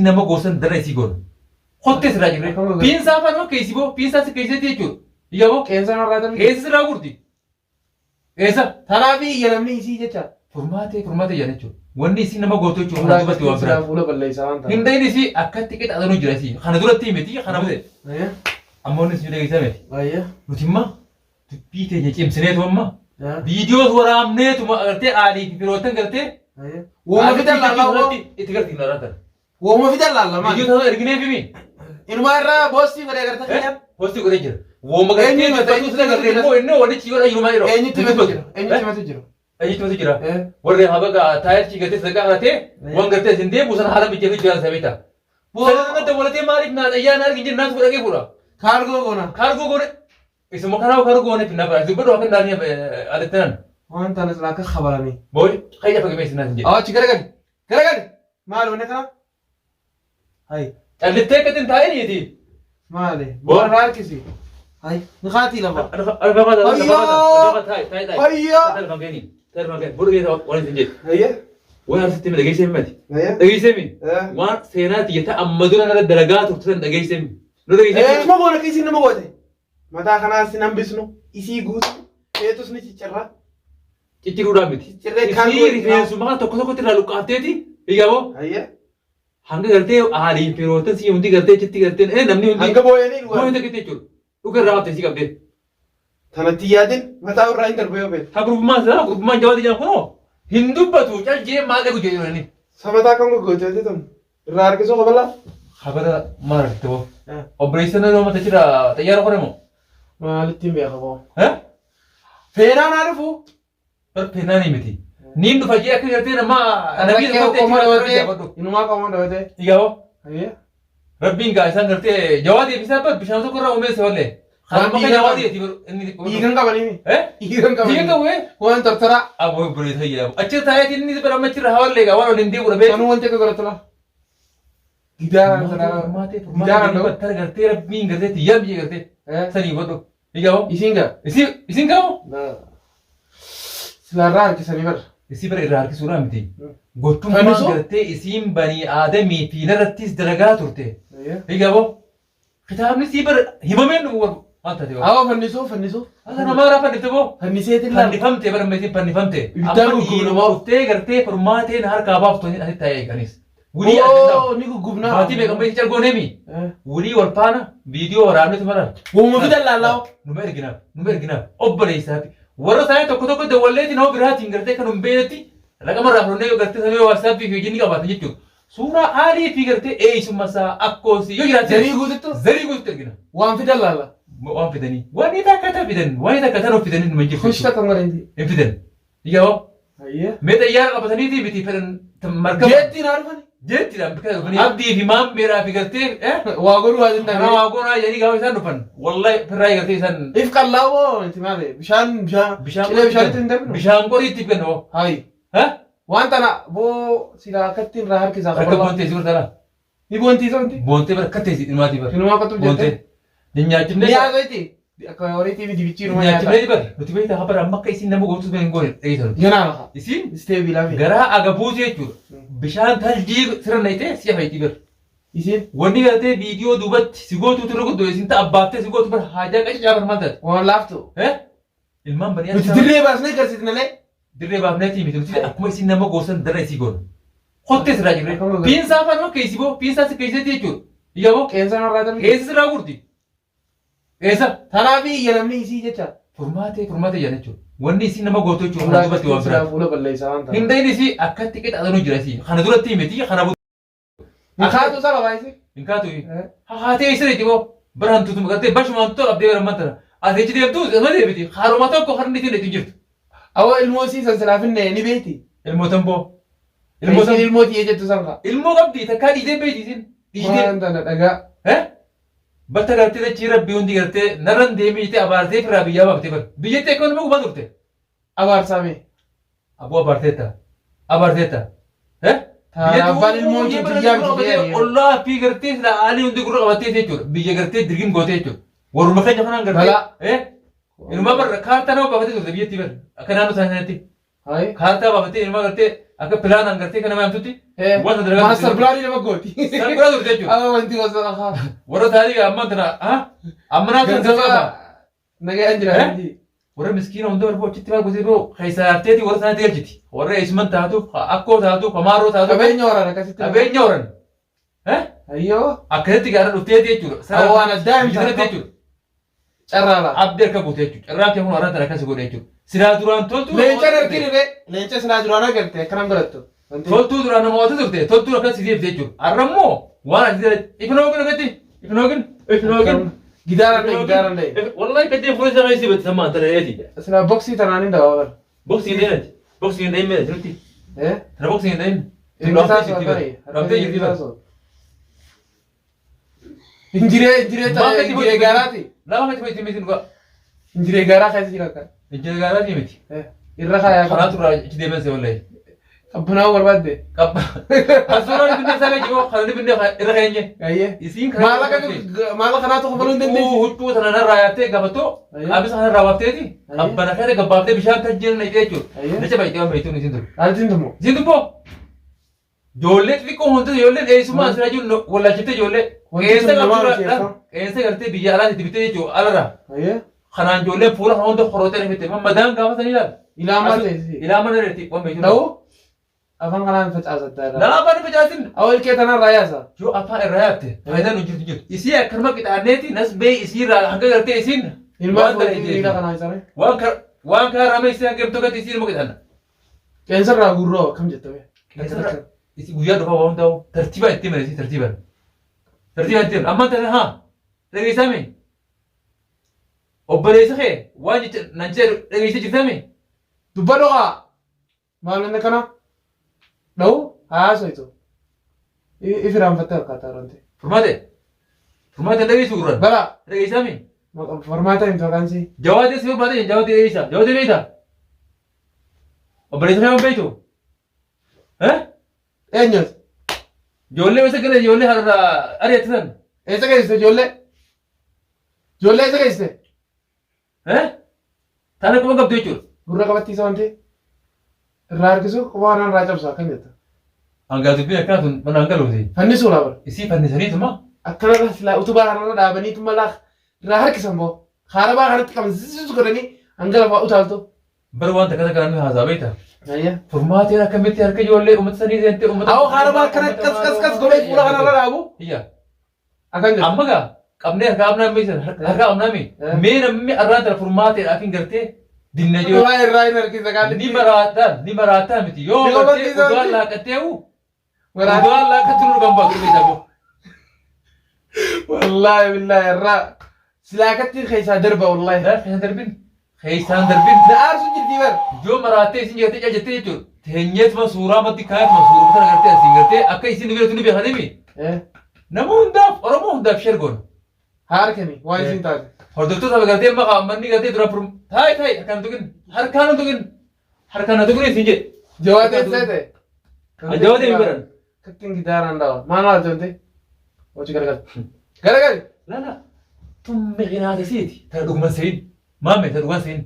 isin nama gosan dara isi gon. Hotte sira jirre. Pinsa apa no keisi bo pinsa se keisi ti chu. Iyabo Qeensa narraa keisi sira gurdi. Keisa Tanaafi iyyalamni isii jecha. furmaate jana chu. Wanni isin nama gooto chu kana dubatti waan bira. Fuula balleessaa waan ta'eef. Hindayni isi akkatti qixa adanu jira isi. Kana duratti miti kana bude. Ammoon isi deegisa miti. Ayya. Nutimma dubbiite je cimsineetu amma. Viidiyoo waraabneetu agartee aalii fi firootan gartee. Wooma fidan laallaa itti gartiin laallatan. wooma fidan laallaa Viidiyoo sana ergineef himi. Inumaa irraa boostii godhee agarta keenyaan. Posti godhee jira. Wooma gartee maddatu sila gartee immoo inni walichi yoo iyyumaa yeroo. Eenyutti himatu jira. Eenyutti himatu jira. Warri habaga taayirchi gartee sadaqaa haratee waan gartee isin deebi'u sana haala mijjee fi jira sabeeta. Sana dabalatee maaliif naa ayyaana argin jenna naas godhagee fuudha. Kaargoo goona. Kaargoo godhe. Isuma kanaa kaargoo godhe finna bara. Dubbadhu akka ndaanii alattinan. Waan tanas akka khabaranii. Boy khayya fagame isin naas jedhe. Awachi garagali. Garagali. Maal wanne kana? Hay. Callittee katin taa'iniiti. Maali? Boy. Warra harkisi. Hay. Niqaatii lama. Hayya. Hayya. Waan asitti dhageessee miti. Hayya. Dhageessee mi? Waan seenaati jetta amma dura nana dalagaa turtan dhageessee mi? Nu dhageessee. Nama goona kiisi nama goote. Mataa kanaas hin hambisnu. Isii guutu. Eetus ni ciccirra. Cicciruudhaan miti. Ciccirree kaan Isii rifeensuma tokko tokkotti irraa luqqaafteeti. Iyyaaboo. Hayya. Hanga gartee aaliin firootan si hundi gartee chitti gartee namni hundi. Hanga booyanii dhugaa. Booyanii takkitee jechuudha. Dhuga irraa qabdee si qabdee. Tanatti yaadin mataa irraa hin darbee yoo beeku. Ha gurbummaan jawaati jedhan kunoo hin dubbatu caljee maal dhagu jedhu jedhanii. Sabataa kan gogootee tun irraa harkisuu qabalaa. Habara maal argite boo? Obboleessa nama mata jira xayyaara qoree moo? Maalitti hin beeka boo? Feenaan haa dhufu. Feenaan miti. Niin dhufa jee akka gartee nama nabii dhabatee inumaa qaama dhabatee. Iyyaaboo. Hayya. Rabbiin gaa isaan gartee jawaati eebbisaa bar bishaan tokko irraa uumeessa wallee. Kan maka jawaati inni. Dhiigan qabanii. Dhiigan qabanii. Dhiigan qabu waan tortoraa. Aboo obboleessa iyyaaboo. Achi taa'ee inni bara machirra haa wallee gaa waan waliin deebi'udha beeku. Kanuu wanti akka godhatula. Gidaaraan sanaa. Gidaaraan ta'u. Battara gartee rabbiin gartee tiyyaa biyya gartee. Sanii godhu. Iyyaaboo. Isiin gaa. Isin qabu. Silaarraa harkisanii bara. Isi bara irraa harkisuudhaan miti. Gottummaan gartee isiin banii aadamii fi narrattis dalagaa turte. Iyyaaboo. Kitaabni sii bara himameen dhufu warra. Maal taate boo? Awwa fannisuu. Asa namaarraa fannifte boo? Fanniseetiin laala. Fannifamte bara meetiin fannifamte. Ibiddaan gugguunamaa. Uftee gartee furmaateen harkaa baaftu asitti taa'ee eeganis. Wulii adda ni guggubnaa. Maatii beekamu beeksisa argooneemi. Wulii wal faana viidiyoo waraabnetu mara. Wooma fidan laallaa. Numa erginaaf obboleessaati. Warra isaanii tokko dawwalleetiin hoo biraatiin gartee kan hin beeknetti raqamarraa fudhannee gartee samii waatsaappii fi hojii ni qabaatan jechuudha. Suuraa haalii fi gartee eeysummaa isaa akkoosii yoo jiraate. Zarii guututti ergina. Waan fidan laalla. Waan fidanii. Waan takka ta'e fidan. Waan takka ta'e fidan hin jirtu. Kushta kan mareenti. Hin fidan. Iyyaaboo. Hayya. Mee xayyaara qabataniitii miti fidan markaba. Jeettiin haa dhufani. Jeettiidhaan bakka dhufanii. Abdii fi maammeeraa fi gartee. Waa godhuu haa danda'an. Waa godhaa jedhanii gaafa isaan dhufan. Wallahi firraa gartee isaan. If qallaawoo inti maali? Bishaan. Cilee bishaanitti hin darbinu. Bishaan qoriitti kennu. Hayi. Waan tana boo silaa akkatti irraa harkisaa qabu. Akka bontee si bartaala. Ni boontii santi. Bontee bara akka teessi dhimaatii bara. Inumaa qottu jettee. Nyaachifnee. Ni haasa'iti. Akka horiitii miti bichii numa nyaata. Nyaachifnee bara. Nuti beektaa haa bara amma akka isin nama goomsuuf hin goone dheeyisan. Ganaa lafa. Isin. Isteebii lafi. Garaa agabuutu jechuudha. Bishaan taljii sirna itee si'a fayyadii bara. Isin. Wanni gartee viidiyoo duubatti si gootu turre guddoo isin ta'a abbaaftee si gootu bara haajaa qaccaa bara maal taate. Waan laaftu. Ilmaan banii. Nuti dirree baasnee agarsiisnalee. Dirree baafneetii miti nuti akkuma isin nama goosan darra isii goona. Hottee sirraa jirre. Piinsaa afaan akka isii boo piinsaa si keessatti jechuudha. Iyyaaboo. Qeensa narraa darbe. Qeensa sirraa gurti. Qeensa. Tanaafi iyyalamni isii jecha. Furmaatee jedhan jechuudha. Wanni isin nama gootu jechuudha. Kana duratti waan biraa. Fuula balleessaa waan ta'eef. Hindayni isii akkatti qixa adanu jira isii. Kana duratti miti kana Akaatu isaa qabaa isii. hin kaatu. Haatee isiriiti boo. Bara hantuutu gartee bashumaan tola abdee bara mantana. Ati achi deemtu nama deebiti. Haaruma tokko harni itti jirtu. Awwa ilmoo isii sansilaafinne ni beekti. Ilmootan boo. Ilmooti jettu sanqa. Ilmoo qabdi takkaa dhiitee beekti isin. Waan tana dhagaa. Batta gartee dachii rabbii hundi gartee narran deemee jettee abaartee firaa biyyaa baaftee bara. Biyyatti akka nama gubaa turte. Abaarsaame. Aboo abaarteetta. Abbaan ilmoo biyyaa bitee. Ollaa fi gartee sila haalii hundi gurra qabattee jechuudha. Biyya gartee dirgin gootee jechuudha. Warruma keenya kanaan gartee. Ilmaa bara kaartaa nama baafatee turte biyyatti bara. Akka naannoo isaaniitti. Kaartaa baafatee ilmaa gartee akka pilaan gartee kana maamtutti wanta dalagaa master plan nama gooti sargura dur jechuudha wanti wasa warra taariika amman tana amma naa kan sababa nagaa jira warra miskiina hunda warra achitti maal gootee boo keessatteeti warra sana deelchiti warra eessuman taatuuf akkoo taatuuf hamaaroo taatuuf qabeenya horan akkasitti qabeenya horan ayyoo akkasitti gaara dhufteeti jechuudha waan addaa hin taatu jechuudha carraala abdii akka guute jechuudha carraa kee kun warra tana akkasi godhe jechuudha silaa duraan toltuu leenca arginu leenca silaa duraan agarte akkanam godhattu toltuu duraan namoota turte toltuu akkasi siif jechuudha har'ammoo waan ati ifnoogin akkatti ifnoogin gidaran dai wallahi kadde fuula sana isi bet sama antara yati sila boxi tanani da war boxi dai me jilti tana boxi dai injire garati la ma ti metin ko injire gara kasi jira injire garati meti irra khaya kharatu ra ci deben se wallahi kabna warbadde kab asura ni binne sabe jo khalni binne irra khayne ayye isin mala kharatu khabalu ndende huttu tanana rayate gabato abis hana rawafteti abbana kare gabafte bishan tajjir na jechu nace bai dewa mai tuni sindu zindu jolle fiko honto jolle eisuma asra ju wala chite jolle eense garte biya ala tibite jo alara ayye khanan jolle pura hondo khorote remete madan gawa sanila ilama reti wa mai tuni afan kanan facasata la afan facasin awal ke tanan rayasa jo afan rayate fayda nu jirtu jirtu isi akarma kitaneti nas be isi ra hanga garte isin ilma ila kana isare waan ka rame isi hanga to gati isi mo kitana kensa ra gurro kam jetabe isi guya do waan daw tartiba itti mere isi tartiba itti amma tana ha regisame obbare sahe waan nanche regisi jitame dubadoga malne kana đâu à rồi itu ifiram fatal kata rante formate dari surat bala dari sami formate intoleransi jawab dia formate jawab dia isa obrigado sama beito enyos jolle wese kene jolle har are atsan esa ke iste jolle esa ke iste tane ko gab dechur gurra kabatti sawante raarkisu waan raajabsa kan jetta anga dubbi akatun manangaluti fannisu labar isi fannisani tuma akkana rasla utuba harana dhaabanii tuma la raarkisan bo kharaba harati kam zizu godani angala fa utalto bar wanta kada kan hazabaita ayya formati ra kamiti harka jolle umat sani zente umat aw kharaba kana kas gole pula kana raabu iya akan jetta amma ga qabne harka amna mi harka amna mi me nammi arrata formati akin garte dinna jo rai narkisa kan ni marata miti yo udwal la kateu udwal la katunu gamba kubita wallahi billahi ra silakati khaysa darba wallahi da khaysan darbin da arsu jirti bar jo marate sin jete jete jo tenyet ma sura mati kayat ma sura mata garte asin garte akai sin bire tuni be hadimi namunda oromo hunda shergon har kemi wai sin ta hordoftu sabe garte ma manni garte dura prum thai kan tugin har kan tugin sinje jawab etsete jawab de biran kakin gidaran dawa mana jonte ochi garagal la tum meghina tasiti ta dugman sayin mame ta dugman sayin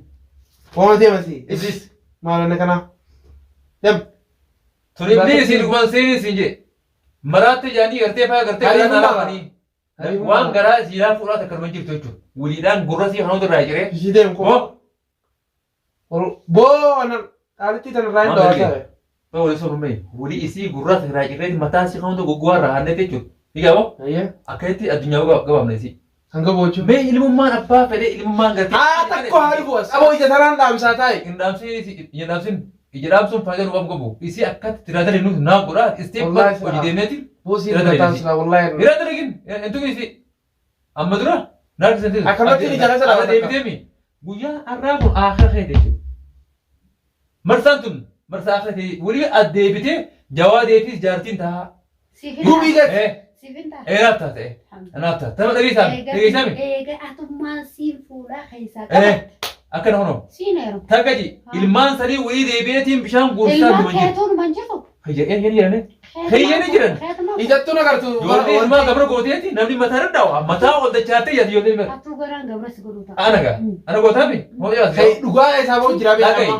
wama te masi iblis mala ne kana yab tuni ne sin dugman sayin sinje marate jani garte fa garte kana nalani waan gara zira fura ta karban jirto to wulidan gurrasi hanu da rajire jidem ko bo anan alti tan rain dawa ta to wala so rumai wuli isi gurrasi rajire mata si hanu da gugwara hanne te to igabo ayya akaiti adunya gabam nasi hanga bochu me ilmumman abba fede ilmumman garte takko haribu abo ija taran dam satai indamsin ijramsun fajar wam gobu isi akat tiradari nu na gura step ko jidemeti bosi tatasla wallahi tiradari gin entu isi amadura nar sente akamati ni jaga sala debitemi guya arabu akhir khede marsantun marsa akhir wuri adebite jawadeti jartin ta gubi gat Sifinta. Anata. Tama tagisami. Atuma sifura khaisa. Akkana hono. Sinero. Tagaji ilman sari wuri deebinetiin bishaan guursaa dumanji. Ilma keetuun banjatu. Hayyani jiran. Ijattu nagartu. Yoollee ilmaa gabra gooteeti namni mataa danda'u mataa ol dachaatee yaati yoollee mara. Attuu garaan gabra si godhuuta. Anaga. Ana gootaami. Dhugaa isaa ba'u jira beekama.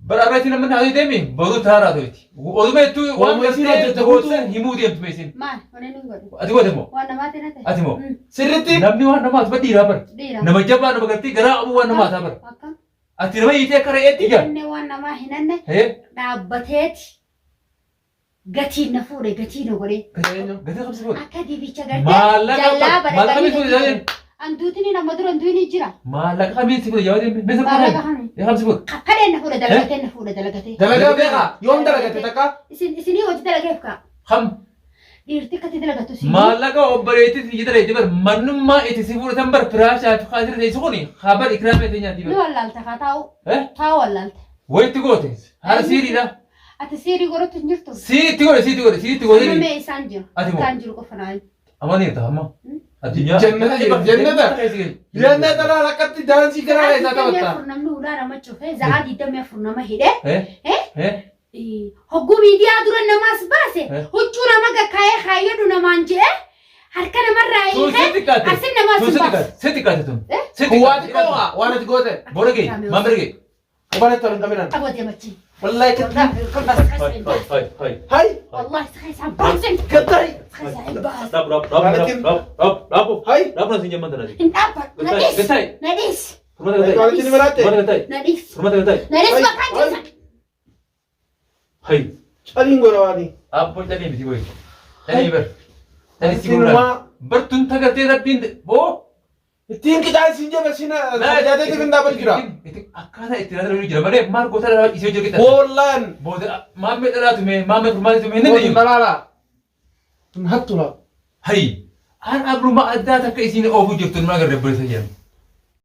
Bararratti namni haa deemi boru taaraa ta'eeti. Oduma hedduu waan Oomishin gartee hojjeta gootee himuu deemtu meesin. Maal? Waneen hin godhu. Ati goote moo? Waan namaati na ta'e. Ati moo? Sirriitti. Namni waan namaati ba dhiiraa bara. Dhiira. Nama jabaa nama gartee garaa qabu waan namaataa bara. Akkam? Ati nama hiitee akka re'eetti ijaa. Inni waan namaa hin hanne Hee? dhaabbateeti. Gatiin na fuudhe gatii na godhee. Gatii qabsi fuudhe. Akka dibicha gartee Maallaqa jallaa maallaqa bareedanii miti fuudhe. Anduutini nama dura anduuni jira. Maallaqa kamiin si fuudhe yaa deemi. Meeshaa Maallaqa fuudhe. kami? Yaa qabsi fuudhe. Kadheen na fuudhe dalagatee na fuudhe dalagatee. Dalagaa beekaa. Yoom dalagate takka? Isinii hojii dalageef kaa. Kam Dhiirti akkatti dalagatu si. maallaqa obboleettii si jira itti bar mannummaa itti si fuudhatan bar firaashaa fi kaasira ta'e sukuni habar ikraamee ta'e nyaati Ni bar. wallaalta kaa taa'u. Eh? Taa'u wallaalta. Wayitti goote haala siiriidha. Ati siirii godhatu hin jirtu. Siiriitti godhe siiriitti godhe. Amamee isaan jiru. Ati moo? Isaan jiru qofa naan. Amaniirta amma. Addunyaa. Jannata jira, jannata. Jannata laa rakkatti daansii garaa isaa taphatta. Namni ulaa nama cufee za'aa 24 nama hidhee. Eh? Eh? Hogguu miidiyaa dura namaas baase. Huccuu nama gakkaa'ee kaayyadu namaan jedhe. Harka namarraa Sun hiikee. sitti kaate. Asin namaas Sun hin sitti baasu. kaate. Sitti kaate tun. Kuwaati qooqa waan ati goote. Bora gee. Maan bira gee. Kubaan itti waliin qabinan. Abootee machi. Wallaahi katti. Hai. Hai. Wallahi sakaysaa baasen. Kattai. Sakaysaa baas. Rabu. Hai. Rabu nasi nyaman tanadi. Hin dhaabba. Nadhiis. Gatai. Nadhiis. Rumah gatai. Walitti ni maraate. Rumah gatai. Nadhiis. Rumah gatai. Nadhiis Hai. bakka jisa. Hai. Caliin goora waani. Abbo tani miti boy. Tani ber. Tani si Asinumaa. gurra. Bertun tagartee rabbiin bo. Ittiin qixaan siin jedhe siin tajaajileetiif hin dhaabatu jira. Akkaataa itti ilaalaa jira malee maal goota dhala isee hojii hojjetaa. Boollaan. Booda maammee dhalaa tume maammee furmaata tume hin Boolin dandeenyu. dalaala. Kun hattula. Hai. Aan abruma addaa takka isiin oofu jirtu nama agarra booda jiran.